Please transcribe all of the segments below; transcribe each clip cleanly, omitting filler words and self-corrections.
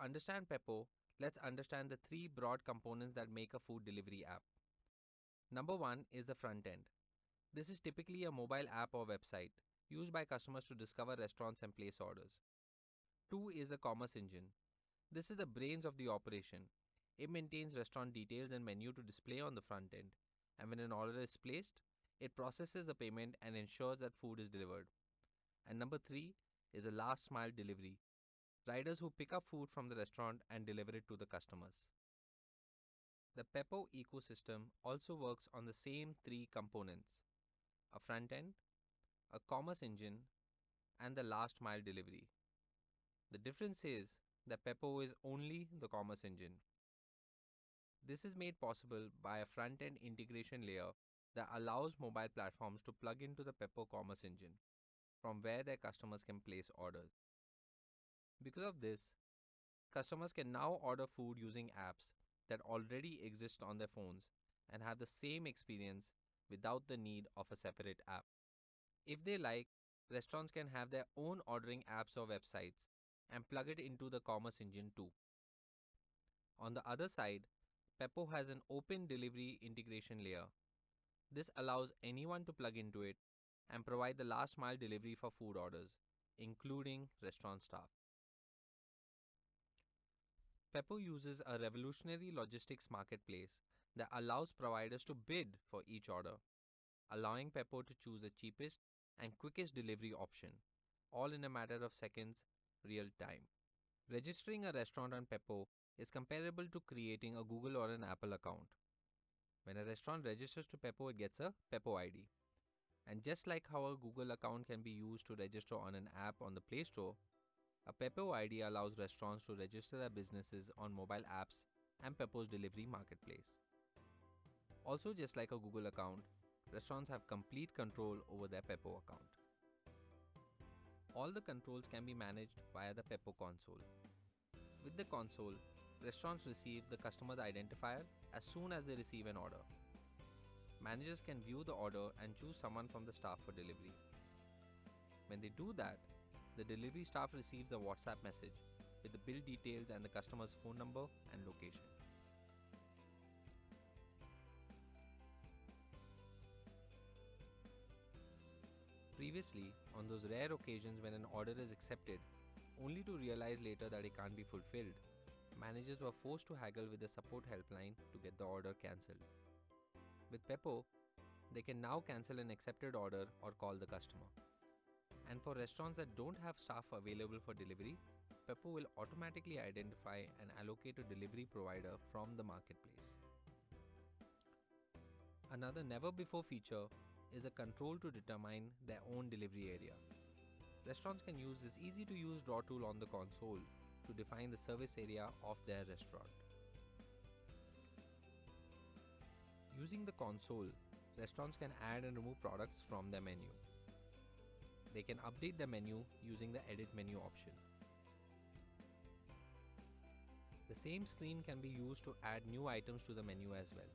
understand Peppo, let's understand the three broad components that make a food delivery app. Number one is the front end. This is typically a mobile app or website used by customers to discover restaurants and place orders. Two is the commerce engine. This is the brains of the operation. It maintains restaurant details and menu to display on the front end. And when an order is placed, it processes the payment and ensures that food is delivered. And number three is the last mile delivery. Riders who pick up food from the restaurant and deliver it to the customers. The Peppo ecosystem also works on the same three components: a front end, a commerce engine, and the last mile delivery. The difference is that Peppo is only the commerce engine. This is made possible by a front end integration layer that allows mobile platforms to plug into the Peppo commerce engine, from where their customers can place orders. Because of this, customers can now order food using apps that already exist on their phones and have the same experience without the need of a separate app. If they like, restaurants can have their own ordering apps or websites and plug it into the commerce engine too. On the other side, Peppo has an open delivery integration layer. This allows anyone to plug into it and provide the last mile delivery for food orders, including restaurant staff. Peppo uses a revolutionary logistics marketplace that allows providers to bid for each order, allowing Peppo to choose the cheapest and quickest delivery option, all in a matter of seconds, real time. Registering a restaurant on Peppo is comparable to creating a Google or an Apple account. When a restaurant registers to Peppo, it gets a Peppo ID. And just like how a Google account can be used to register on an app on the Play Store, a Peppo ID allows restaurants to register their businesses on mobile apps and Peppo's delivery marketplace. Also, just like a Google account, restaurants have complete control over their Peppo account. All the controls can be managed via the Peppo console. With the console, restaurants receive the customer's identifier as soon as they receive an order. Managers can view the order and choose someone from the staff for delivery. When they do that, the delivery staff receives a WhatsApp message with the bill details and the customer's phone number and location. Previously, on those rare occasions when an order is accepted, only to realize later that it can't be fulfilled, managers were forced to haggle with the support helpline to get the order cancelled. With Peppo, they can now cancel an accepted order or call the customer. And for restaurants that don't have staff available for delivery, Peppo will automatically identify and allocate a delivery provider from the marketplace. Another never-before feature is a control to determine their own delivery area. Restaurants can use this easy-to-use draw tool on the console to define the service area of their restaurant. Using the console, restaurants can add and remove products from their menu. They can update the menu using the edit menu option. The same screen can be used to add new items to the menu as well.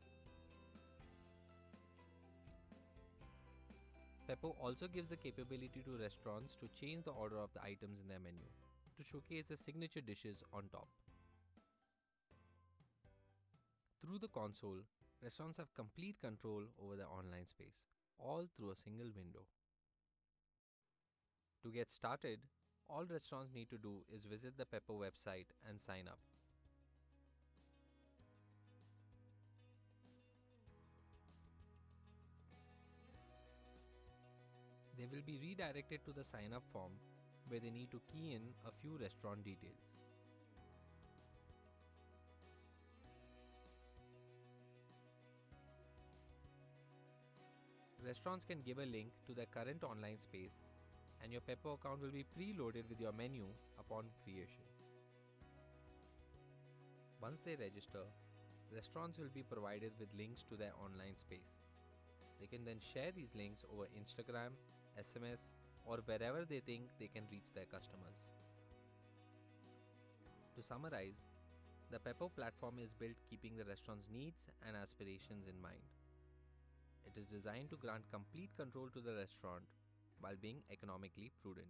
Peppo also gives the capability to restaurants to change the order of the items in their menu to showcase the signature dishes on top. Through the console, restaurants have complete control over their online space, all through a single window. To get started, all restaurants need to do is visit the Peppo website and sign up. They will be redirected to the sign up form where they need to key in a few restaurant details. Restaurants can give a link to their current online space, and your Peppo account will be preloaded with your menu upon creation. Once they register, restaurants will be provided with links to their online space. They can then share these links over Instagram, SMS, or wherever they think they can reach their customers. To summarize, the Peppo platform is built keeping the restaurant's needs and aspirations in mind. It is designed to grant complete control to the restaurant while being economically prudent.